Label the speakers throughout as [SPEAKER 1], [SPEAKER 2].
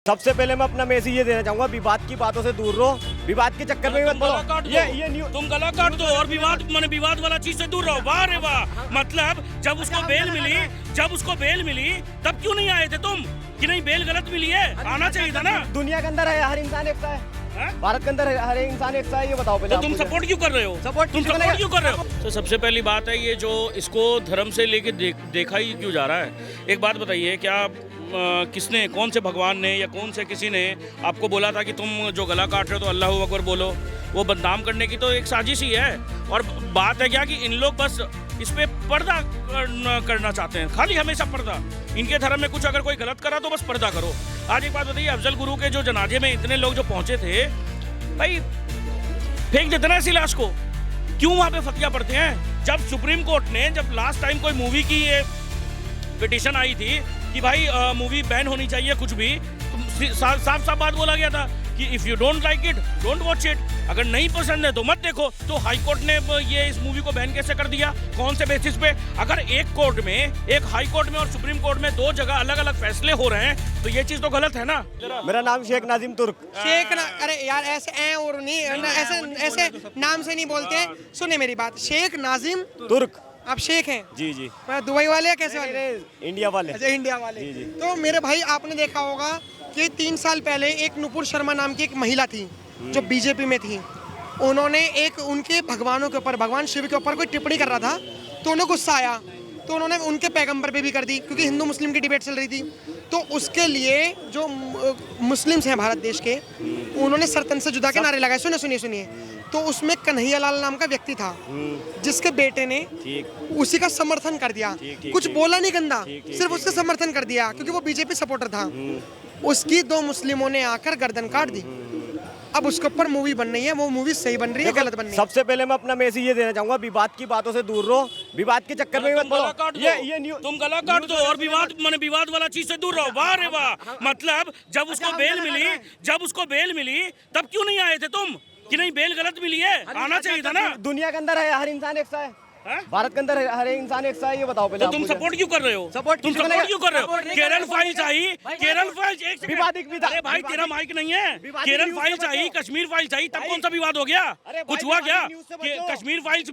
[SPEAKER 1] सबसे पहले मैं अपना मैसेज ये देना चाहूंगा, विवाद की बातों से दूर रहो, विवाद के चक्कर में मत पड़ो। ये न्यूज़
[SPEAKER 2] तुम गला काट दो और विवाद वाला चीज से दूर रहो। वाह रे वाह, मतलब जब उसको बेल मिली तब क्यों नहीं आए थे तुम? कि नहीं बेल गलत मिली है, आना चाहिए था ना।
[SPEAKER 1] दुनिया के अंदर है हर इंसान एक सा है, भारत के अंदर हर इंसान एक सा है, ये बताओ पहले।
[SPEAKER 2] तो तुम सपोर्ट क्यों कर रहे हो? तुम सपोर्ट क्यों कर रहे हो? तो सबसे पहली बात है ये जो इसको धर्म से लेके देखा ही क्यों जा रहा है। एक बात बताइए, क्या किसने, कौन से भगवान ने या कौन से किसी ने आपको बोला था कि तुम जो गला काट रहे हो तो अल्लाह अकबर बोलो? वो बदनाम करने की तो एक साजिश ही है। और बात है क्या कि इन लोग बस इस पे पर्दा करना चाहते हैं, खाली हमेशा पर्दा। इनके धर्म में कुछ अगर कोई गलत करा तो बस पर्दा करो। आज एक बात बताइए, अफजल गुरु के जो जनाजे में इतने लोग जो पहुंचे थे, भाई फेंक देते ना ऐसी लाश को, क्यों वहां पे फतिया पड़ते हैं? जब सुप्रीम कोर्ट ने, जब लास्ट टाइम कोई मूवी की ये पिटीशन आई थी कि भाई मूवी बैन होनी चाहिए, कुछ भी तो साफ बात बोला गया था कि if you don't like it don't watch it, अगर नहीं पसंद है तो मत देखो। तो हाई कोर्ट ने ये इस मूवी को बैन कैसे कर दिया? कौन से बेसिस पे? अगर एक कोर्ट में, एक हाई कोर्ट में और सुप्रीम कोर्ट में दो जगह अलग अलग फैसले हो रहे हैं तो ये चीज तो गलत है ना।
[SPEAKER 1] मेरा नाम शेख नाजिम तुर्क।
[SPEAKER 3] अरे यार ऐसे और नहीं, ऐसे नाम से नहीं बोलते। सुने मेरी बात, शेख नाजिम
[SPEAKER 1] तुर्क।
[SPEAKER 3] आप शेख हैं?
[SPEAKER 1] जी जी।
[SPEAKER 3] दुबई वाले या कैसे वाले?
[SPEAKER 1] इंडिया वाले।
[SPEAKER 3] अच्छा, इंडिया वाले।
[SPEAKER 1] जी जी।
[SPEAKER 3] तो मेरे भाई आपने देखा होगा कि 3 साल पहले एक नुपुर शर्मा नाम की एक महिला थी जो बीजेपी में थी। उन्होंने एक उनके भगवानों के ऊपर, भगवान शिव के ऊपर कोई टिप्पणी कर रहा था तो उन्हें गुस्सा आया, तो उन्होंने उनके पैगंबर पे भी कर दी, क्योंकि हिंदू मुस्लिम की डिबेट चल रही थी। तो उसके लिए जो मुस्लिम्स हैं भारत देश के, उन्होंने सरतन से जुदा के नारे लगाए। सुनिए। तो उसमें कन्हैया लाल नाम का व्यक्ति था जिसके बेटे ने उसी का समर्थन कर दिया। कुछ बोला नहीं गंदा, सिर्फ उसका समर्थन कर दिया क्योंकि वो बीजेपी सपोर्टर था। उसकी 2 मुस्लिमों ने आकर गर्दन काट दी। अब उसके ऊपर मूवी बन रही है, वो मूवी सही बन रही है, गलत बन रही है।
[SPEAKER 1] सबसे पहले मैं अपना मैसेज ये देना चाहूंगा, विवाद की बातों से दूर रहो, विवाद के चक्कर में मत पड़ो। ये न्यूज़
[SPEAKER 2] तुम गला काट दो और विवाद वाला चीज से दूर रहो। वाह रे वाह, मतलब जब उसको बेल मिली तब क्यों नहीं आए थे तुम? कि नहीं बेल गलत मिली है, आना चाहिए था ना।
[SPEAKER 1] दुनिया के अंदर है हर इंसान एक सा है, भारत के अंदर हर इंसान एक सा है, ये बताओ पहले।
[SPEAKER 2] तो तुम सपोर्ट क्यों कर रहे हो? तुम सपोर्ट क्यों कर रहे हो? केरल फाइल्स आई, केरल फाइल्स एक सेकंड, अरे भाई तेरा माइक नहीं है। केरल फाइल्स आई, कश्मीर फाइल्स आई, तब कौन सा विवाद हो गया? कुछ हुआ क्या? कश्मीर फाइल्स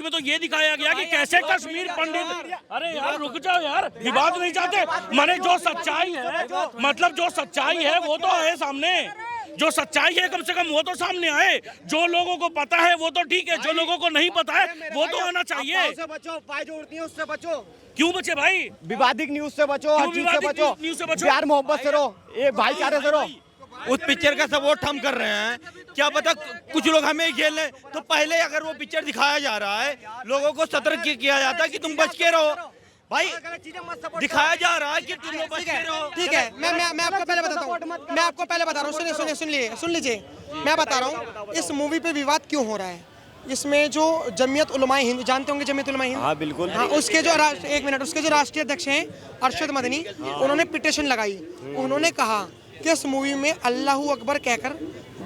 [SPEAKER 2] में तो ये दिखाया गया कि कैसे कश्मीर पंडित, अरे यार रुक जाओ यार, विवाद नहीं चाहते। माने जो सच्चाई है, मतलब जो सच्चाई है वो तो है सामने, जो सच्चाई है कम से कम वो तो सामने आए। जो लोगों को पता है वो तो ठीक है, जो लोगों को नहीं पता है वो तो आना चाहिए।
[SPEAKER 1] उससे बचो, पाय जो उड़ती है उससे बचो।
[SPEAKER 2] क्यों बचे भाई?
[SPEAKER 1] विवादिक न्यूज से बचो, हर चीज से बचो, प्यार मोहब्बत से रहो, ये भाईचारे से रहो।
[SPEAKER 4] उस पिक्चर का सपोर्ट हम कर रहे हैं, क्या पता कुछ लोग हमें खेल लें। तो पहले अगर वो पिक्चर दिखाया जा रहा है, लोगों को सतर्क किया जाता है कि तुम बच के रहो। भाई दिखाया जा रहा है कि तुम लोग बच के रहो।
[SPEAKER 3] ठीक है, मैं आपको पहले बताता हूँ, सुन लीजिए। मैं बता रहा हूँ इस मूवी पे विवाद क्यों हो रहा है। इसमें जो जमीयत उलमाए हिंद, जानते होंगे जमीयत उलमाए हिंद?
[SPEAKER 1] हाँ बिल्कुल।
[SPEAKER 3] हाँ, उसके जो उसके जो राष्ट्रीय अध्यक्ष हैं अरशद मदनी, उन्होंने पिटीशन लगाई। उन्होंने कहा कि इस मूवी में अल्लाहू अकबर कहकर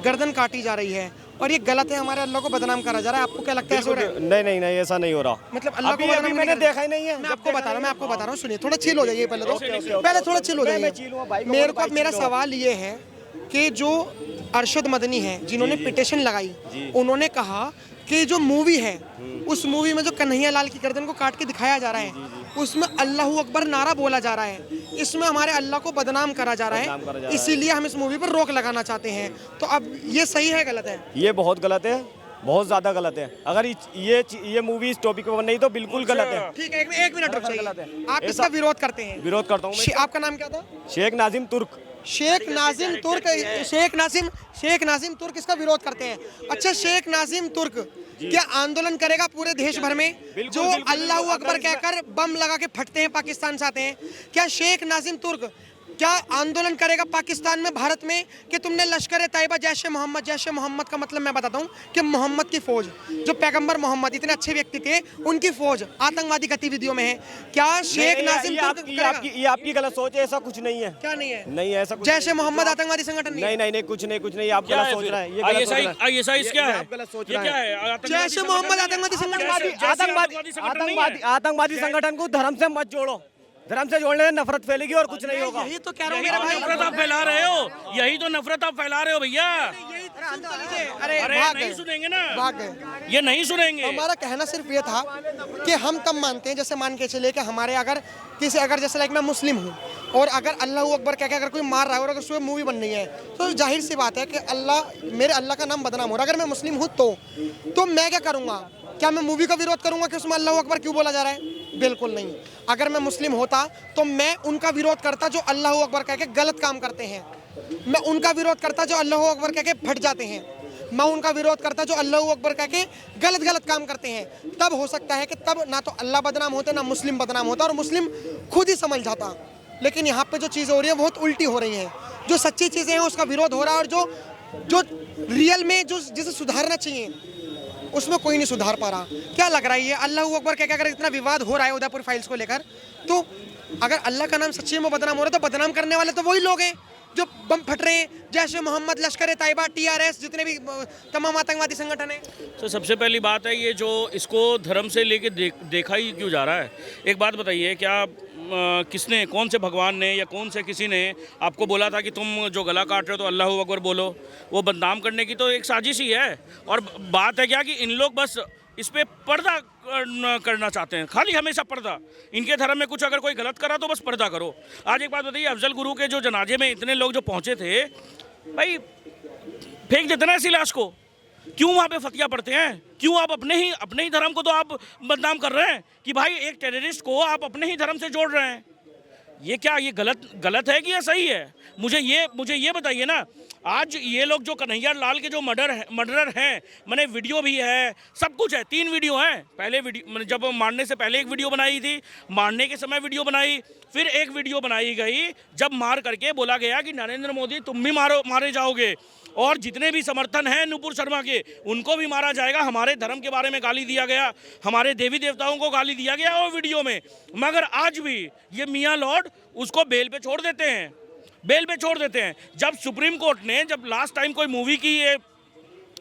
[SPEAKER 3] गर्दन काटी जा रही है और ये गलत है, हमारे अल्लाह को बदनाम करा जा रहा है। आपको क्या लगता है ऐसा हो रहा है?
[SPEAKER 1] नहीं ऐसा नहीं हो रहा।
[SPEAKER 3] मतलब अल्लाह को
[SPEAKER 1] अभी मैंने देखा ही नहीं है।
[SPEAKER 3] मैं आपको बता रहा हूँ, सुनिए, थोड़ा चिल हो जाइए पहले थोड़ा चिल हो जाइए। मेरा सवाल ये है कि जो अरशद मदनी है जिन्होंने पिटीशन लगाई, उन्होंने कहा कि जो मूवी है उस मूवी में जो कन्हैया लाल की गर्दन को काट के दिखाया जा रहा है उसमें अल्लाहू अकबर नारा बोला जा रहा है, इसमें हमारे अल्लाह को बदनाम करा जा रहा है, इसीलिए हम इस मूवी पर रोक लगाना चाहते हैं। तो अब ये सही है गलत है?
[SPEAKER 1] ये बहुत गलत है, बहुत ज्यादा गलत है। अगर ये मूवी इस टॉपिक पर नहीं तो बिल्कुल गलत है।
[SPEAKER 3] ठीक है, एक मिनट रुक जाइए। आप इसका विरोध करते हैं?
[SPEAKER 1] विरोध करता हूँ मैं।
[SPEAKER 3] आपका नाम क्या था?
[SPEAKER 1] शेख नाजिम तुर्क।
[SPEAKER 3] शेख नाजिम तुर्क इसका विरोध करते हैं। अच्छा, शेख नाजिम तुर्क क्या आंदोलन करेगा पूरे देश भर में? जो अल्लाहू अकबर कहकर बम लगा के फटते हैं, पाकिस्तान से आते हैं, क्या शेख नाजिम तुर्क क्या आंदोलन करेगा पाकिस्तान में, भारत में, कि तुमने लश्कर तैयबा, जैश मोहम्मद का मतलब मैं बताता हूँ कि मोहम्मद की फौज, जो पैगंबर मोहम्मद इतने अच्छे व्यक्ति थे, उनकी फौज आतंकवादी गतिविधियों में है? क्या शेख नाजिम तुर्क
[SPEAKER 1] ये आपकी गलत सोच है, ऐसा कुछ नहीं है।
[SPEAKER 3] क्या नहीं है?
[SPEAKER 1] नहीं ऐसा कुछ।
[SPEAKER 3] जैश मोहम्मद आतंकवादी संगठन
[SPEAKER 1] नहीं, कुछ नहीं, आप गलत सोच रहे हैं। ये गलत सोच रहे हैं,
[SPEAKER 2] क्या है?
[SPEAKER 1] आप गलत सोच रहे हैं।
[SPEAKER 3] जैश मोहम्मद आतंकवादी संगठन,
[SPEAKER 1] आतंकवादी संगठन को धर्म से मत जोड़ो। धर्म से जोड़ने से नफरत फैलेगी और कुछ नहीं होगा।
[SPEAKER 3] यही तो कह रहा हूँ
[SPEAKER 2] यही
[SPEAKER 3] मेरा
[SPEAKER 2] तो
[SPEAKER 3] भाई।
[SPEAKER 2] नफरत आप फैला रहे हो, यही तो नफरत आप फैला रहे हो भैया।
[SPEAKER 3] अरे
[SPEAKER 2] अरे
[SPEAKER 3] भाग
[SPEAKER 2] नहीं
[SPEAKER 3] गए,
[SPEAKER 2] सुनेंगे ना,
[SPEAKER 3] भाग गए।
[SPEAKER 2] ये नहीं सुनेंगे।
[SPEAKER 3] हमारा कहना सिर्फ ये था कि हम तब मानते हैं, जैसे मान के चले कि हमारे अगर जैसे लाइक मैं मुस्लिम हूँ और अगर अल्लाह अकबर कह के अगर कोई मार रहा है और अगर उसमें मूवी बन रही है तो जाहिर सी बात है कि मेरे अल्लाह का नाम बदनाम हो रहा है। अगर मैं मुस्लिम हूँ तो मैं क्या करूँगा? क्या मैं मूवी का विरोध करूँगा कि उसमें अल्लाह अकबर क्यों बोला जा रहा है? बिल्कुल नहीं। अगर मैं मुस्लिम होता तो मैं उनका विरोध करता जो अल्लाह अकबर कह के गलत काम करते हैं, मैं उनका विरोध करता जो अल्लाह अकबर कह के फट जाते हैं, मैं उनका विरोध करता जो अल्लाह अकबर कह के गलत काम करते हैं। तब हो सकता है कि तब ना तो अल्लाह बदनाम होते ना मुस्लिम बदनाम होता और मुस्लिम खुद ही समझ जाता। लेकिन यहाँ पे जो चीज़ें हो रही हैं बहुत उल्टी हो रही हैं। जो सच्ची चीज़ें हैं उसका विरोध हो रहा है और जो रियल में जो जिसे सुधारना चाहिए उसमें कोई नहीं सुधार पा रहा। क्या लग रहा है ये अल्लाह अकबर कह के अगर इतना विवाद हो रहा है उदयपुर फाइल्स को लेकर, तो अगर अल्लाह का नाम सच्ची में बदनाम हो रहा है तो बदनाम करने वाले तो वही लोग हैं जो बम फट रहे हैं, जैसे मोहम्मद, लश्कर तैयबा, TRS, जितने भी तमाम आतंकवादी संगठन हैं।
[SPEAKER 2] तो सबसे पहली बात है ये जो इसको धर्म से लेके देखा ही क्यों जा रहा है। एक बात बताइए, क्या किसने, कौन से भगवान ने या कौन से किसी ने आपको बोला था कि तुम जो गला काट रहे हो तो अल्लाह अकबर बोलो? वो बदनाम करने की तो एक साजिश ही है। और बात है क्या कि इन लोग बस इस पे पर्दा करना चाहते हैं, खाली हमेशा पर्दा। इनके धर्म में कुछ अगर कोई गलत करा तो बस पर्दा करो। आज एक बात बताइए, अफजल गुरु के जो जनाजे में इतने लोग जो पहुंचे थे, भाई फेंक देते ना ऐसी लाश को, क्यों वहाँ पे फतिया पड़ते हैं? क्यों आप अपने ही धर्म को तो आप बदनाम कर रहे हैं कि भाई एक टेररिस्ट को आप अपने ही धर्म से जोड़ रहे हैं। ये क्या, ये गलत है कि ये सही है? मुझे ये बताइए ना। आज ये लोग जो कन्हैया लाल के जो मर्डरर हैं, मैंने वीडियो भी है, सब कुछ है, 3 वीडियो हैं। पहले वीडियो जब मारने से पहले एक वीडियो बनाई थी, मारने के समय वीडियो बनाई, फिर एक वीडियो बनाई गई जब मार करके बोला गया कि नरेंद्र मोदी तुम भी मारे जाओगे और जितने भी समर्थन हैं नुपुर शर्मा के उनको भी मारा जाएगा। हमारे धर्म के बारे में गाली दिया गया, हमारे देवी देवताओं को गाली दिया गया वो वीडियो में। मगर आज भी ये मियाँ लॉर्ड उसको बेल पे छोड़ देते हैं। जब सुप्रीम कोर्ट ने जब लास्ट टाइम कोई मूवी की ये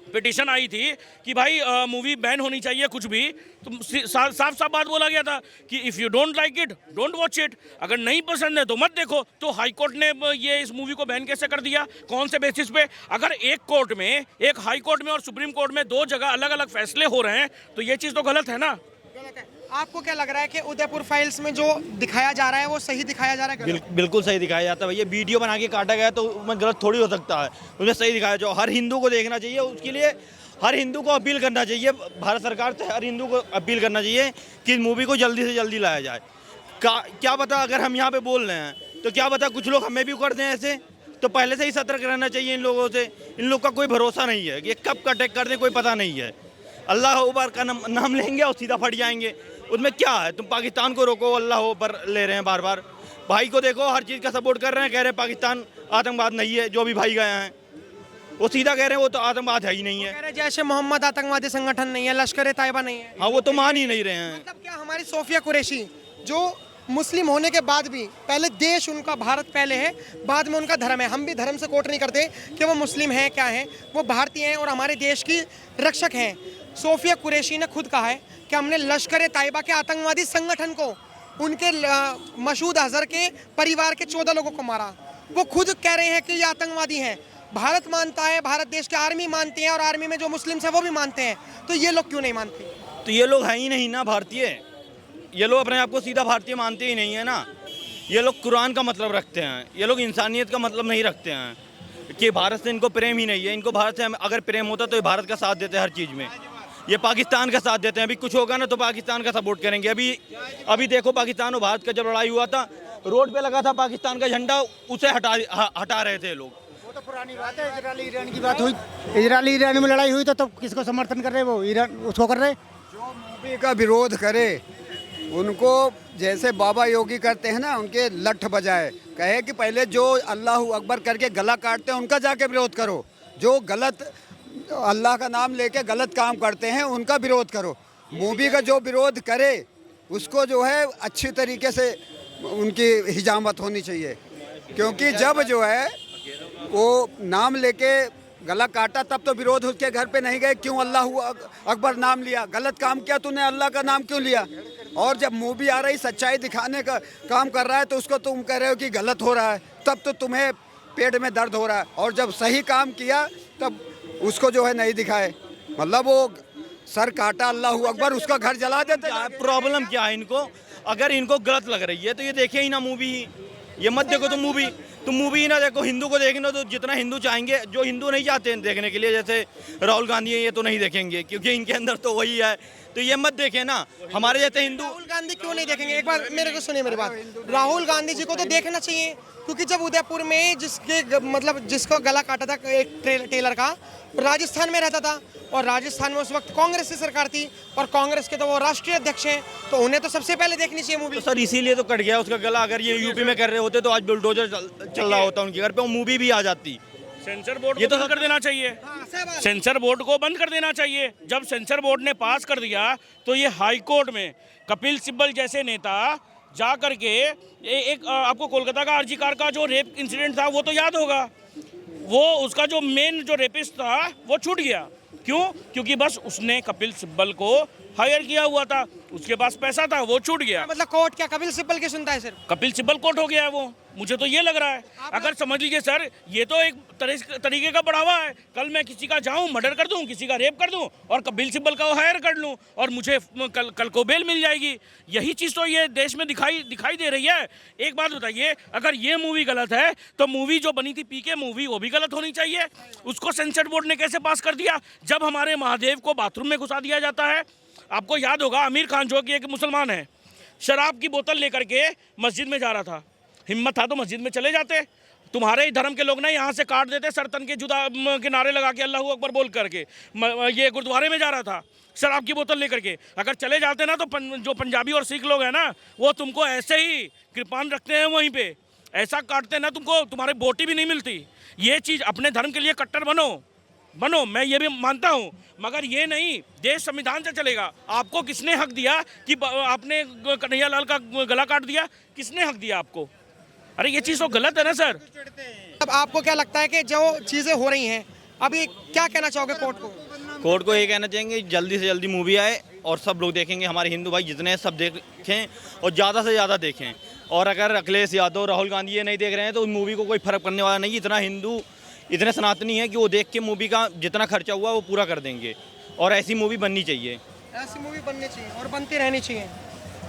[SPEAKER 2] पिटीशन आई थी कि भाई मूवी बैन होनी चाहिए कुछ भी, तो साफ बात बोला गया था कि if you don't like it don't watch it, अगर नहीं पसंद है तो मत देखो। तो हाई कोर्ट ने ये इस मूवी को बैन कैसे कर दिया? कौन से बेसिस पे? अगर एक हाई कोर्ट में और सुप्रीम कोर्ट में 2 जगह अलग अलग फैसले हो रहे हैं तो ये चीज़ तो गलत है ना।
[SPEAKER 3] आपको क्या लग रहा है कि उदयपुर फाइल्स में जो दिखाया जा रहा है वो सही दिखाया जा रहा है?
[SPEAKER 4] बिल्कुल सही दिखाया जाता है भैया। वीडियो बना के काटा गया तो उसमें गलत थोड़ी हो सकता है, उसमें सही दिखाया। जो हर हिंदू को देखना चाहिए, उसके लिए हर हिंदू को अपील करना चाहिए, भारत सरकार से हर हिंदू को अपील करना चाहिए कि इस मूवी को जल्दी से जल्दी लाया जाए। क्या पता अगर हम यहाँ पे बोल रहे हैं तो क्या पता कुछ लोग हमें भी कर दें ऐसे। तो पहले से ही सतर्क रहना चाहिए इन लोगों से। इन लोग का कोई भरोसा नहीं है, ये कब का अटैक कर दें कोई पता नहीं है। अल्लाह अकबर का नाम लेंगे और सीधा फट जाएंगे। उसमें क्या है? तुम पाकिस्तान को रोको, अल्लाह अकबर ले रहे हैं बार बार। भाई को देखो, हर चीज़ का सपोर्ट कर रहे हैं, कह रहे हैं पाकिस्तान आतंकवाद नहीं है। जो भी भाई गए हैं वो सीधा कह रहे हैं वो तो आतंकवाद है ही नहीं है।
[SPEAKER 3] जैसे मोहम्मद आतंकवादी संगठन नहीं है, लश्कर तैयबा नहीं है।
[SPEAKER 4] हाँ, वो तो मान ही नहीं रहे हैं।
[SPEAKER 3] मतलब क्या हमारी सोफिया कुरैशी जो मुस्लिम होने के बाद भी पहले देश उनका भारत पहले है, बाद में उनका धर्म है। हम भी धर्म से कोट नहीं करते कि वो मुस्लिम हैं क्या हैं, वो भारतीय हैं और हमारे देश की रक्षक हैं। सोफिया कुरैशी ने खुद कहा है कि हमने लश्कर तैयबा के आतंकवादी संगठन को, उनके मसूद अजहर के परिवार के 14 लोगों को मारा। वो खुद कह रहे हैं कि ये आतंकवादी हैं। भारत मानता है, भारत देश की आर्मी मानती है और आर्मी में जो मुस्लिम्स हैं वो भी मानते हैं। तो ये लोग क्यों नहीं मानते?
[SPEAKER 4] तो ये लोग हैं ही नहीं ना भारतीय। ये लोग अपने आप को सीधा भारतीय मानते ही नहीं है ना। ये लोग कुरान का मतलब रखते हैं, ये लोग इंसानियत का मतलब नहीं रखते हैं कि भारत से इनको प्रेम ही नहीं है। इनको भारत से अगर प्रेम होता तो ये भारत का साथ देते हर चीज़ में। ये पाकिस्तान का साथ देते हैं। अभी कुछ होगा ना तो पाकिस्तान का सपोर्ट करेंगे। अभी देखो, पाकिस्तान और भारत का जब लड़ाई हुआ था, रोड पे लगा था पाकिस्तान का झंडा, उसे हटा रहे थे लोग।
[SPEAKER 5] वो तो पुरानी बात है। इजराइल ईरान की बात हुई, इजराइल ईरान में लड़ाई हुई तो किसको समर्थन कर रहे? वो ईरान उसको कर रहे।
[SPEAKER 6] जो मूवी का विरोध करे उनको जैसे बाबा योगी करते हैं ना, उनके लठ बजाए, कहे कि पहले जो अल्लाह अकबर करके गला काटते हैं उनका जाके विरोध करो। जो गलत अल्लाह का नाम लेके गलत काम करते हैं उनका विरोध करो। मूवी का जो विरोध करे उसको जो है अच्छी तरीके से उनकी हिजामत होनी चाहिए। क्योंकि जब जो है वो नाम लेके गला काटा तब तो विरोध उसके घर पे नहीं गए। क्यों अल्लाह अकबर नाम लिया? गलत काम किया तूने, अल्लाह का नाम क्यों लिया? और जब मूवी आ रही सच्चाई दिखाने का काम कर रहा है तो उसको तुम कह रहे हो कि गलत हो रहा है, तब तो तुम्हें पेट में दर्द हो रहा है। और जब सही काम किया तब उसको जो है नहीं दिखाए, मतलब वो सर काटा, अल्लाह अकबर, उसका घर जला देते।
[SPEAKER 4] प्रॉब्लम क्या है इनको? अगर इनको गलत लग रही है तो ये देखे ही ना मूवी, ये मत देखो तुम मूवी। तुम मूवी ही ना देखो। हिंदू को देखना तो जितना हिंदू चाहेंगे, जो हिंदू नहीं चाहते हैं देखने के लिए, जैसे राहुल गांधी है, ये तो नहीं देखेंगे क्योंकि इनके अंदर तो वही है, तो ये मत देखे ना। हमारे जैसे हिंदू
[SPEAKER 3] राहुल गांधी क्यों नहीं देखेंगे? एक बार मेरे को सुनिए मेरी बात। राहुल गांधी जी को तो देखना चाहिए, क्योंकि जब उदयपुर में मतलब जिसको गला काटा था एक टेलर का, राजस्थान में रहता था, और राजस्थान में उस वक्त कांग्रेस की सरकार थी, और कांग्रेस के तो वो राष्ट्रीय अध्यक्ष हैं, तो उन्हें तो सबसे पहले देखनी चाहिए मूवी।
[SPEAKER 4] तो सर इसीलिए तो कट गया उसका गला। अगर ये यूपी में कर रहे होते तो आज बुलडोजर चल रहा होता उनके घर पे, वो मूवी भी आ जाती।
[SPEAKER 2] सेंसर बोर्ड
[SPEAKER 4] ये
[SPEAKER 2] को
[SPEAKER 4] तो
[SPEAKER 2] बंद कर देना चाहिए। सेंसर बोर्ड को बंद कर देना चाहिए। जब सेंसर बोर्ड ने पास कर दिया तो ये हाई कोर्ट में कपिल सिब्बल जैसे नेता जा करके एक आपको कोलकाता का आरजी कार का जो रेप इंसिडेंट था वो तो याद होगा, वो उसका जो मेन जो रेपिस्ट था वो छूट गया। क्यों? क्योंकि बस उसने कपिल सिब्बल को हायर किया हुआ था, उसके पास पैसा था, वो छूट गया।
[SPEAKER 3] मतलब कोर्ट क्या कपिल सिब्बल की सुनता है? सिर्फ
[SPEAKER 2] कपिल सिब्बल कोर्ट हो गया है वो, मुझे तो ये लग रहा है। अगर समझ लीजिए सर, ये तो एक तरीके का बढ़ावा है। कल मैं किसी का जाऊं मर्डर कर दूं, किसी का रेप कर दूं और कपिल सिब्बल का हायर कर लूं और मुझे कल को बेल मिल जाएगी। यही चीज़ तो ये देश में दिखाई दे रही है। एक बात बताइए, अगर ये मूवी गलत है तो मूवी जो बनी थी पीके मूवी, वो भी गलत होनी चाहिए। उसको सेंसर बोर्ड ने कैसे पास कर दिया? जब हमारे महादेव को बाथरूम में घुसा दिया जाता है। आपको याद होगा आमिर खान जो कि एक मुसलमान है, शराब की बोतल लेकर के मस्जिद में जा रहा था। हिम्मत था तो मस्जिद में चले जाते। तुम्हारे ही धर्म के लोग ना यहाँ से काट देते सरतन के जुदा के नारे लगा के, अल्लाह अकबर बोल करके। ये गुरुद्वारे में जा रहा था शराब की बोतल लेकर के। अगर चले जाते ना तो जो पंजाबी और सिख लोग हैं ना, वो तुमको ऐसे ही कृपान रखते हैं, वहीं पे ऐसा काटते ना तुमको, तुम्हारी बोटी भी नहीं मिलती। ये चीज़ अपने धर्म के लिए कट्टर बनो, मैं ये भी मानता हूँ, मगर ये नहीं देश संविधान से चलेगा। आपको किसने हक दिया कि आपने कन्हैया लाल का गला काट दिया? किसने हक दिया आपको? अरे ये चीज़ तो गलत है ना सर।
[SPEAKER 3] अब आपको क्या लगता है कि जो चीज़ें हो रही हैं, अभी क्या कहना चाहोगे कोर्ट को?
[SPEAKER 4] कोर्ट को ये कहना चाहेंगे जल्दी से जल्दी मूवी आए और सब लोग देखेंगे, हमारे हिंदू भाई जितने हैं सब देखें और ज़्यादा से ज़्यादा देखें। और अगर अखिलेश यादव, राहुल गांधी ये नहीं देख रहे हैं तो उस मूवी को कोई फ़र्क पड़ने वाला नहीं। इतना हिंदू, इतने सनातनी है कि वो देख के मूवी का जितना खर्चा हुआ वो पूरा कर देंगे। और ऐसी मूवी बननी चाहिए,
[SPEAKER 3] ऐसी मूवी बननी चाहिए और बनती रहनी चाहिए।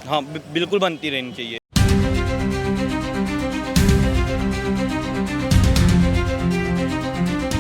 [SPEAKER 4] हाँ बिल्कुल बनती रहनी चाहिए।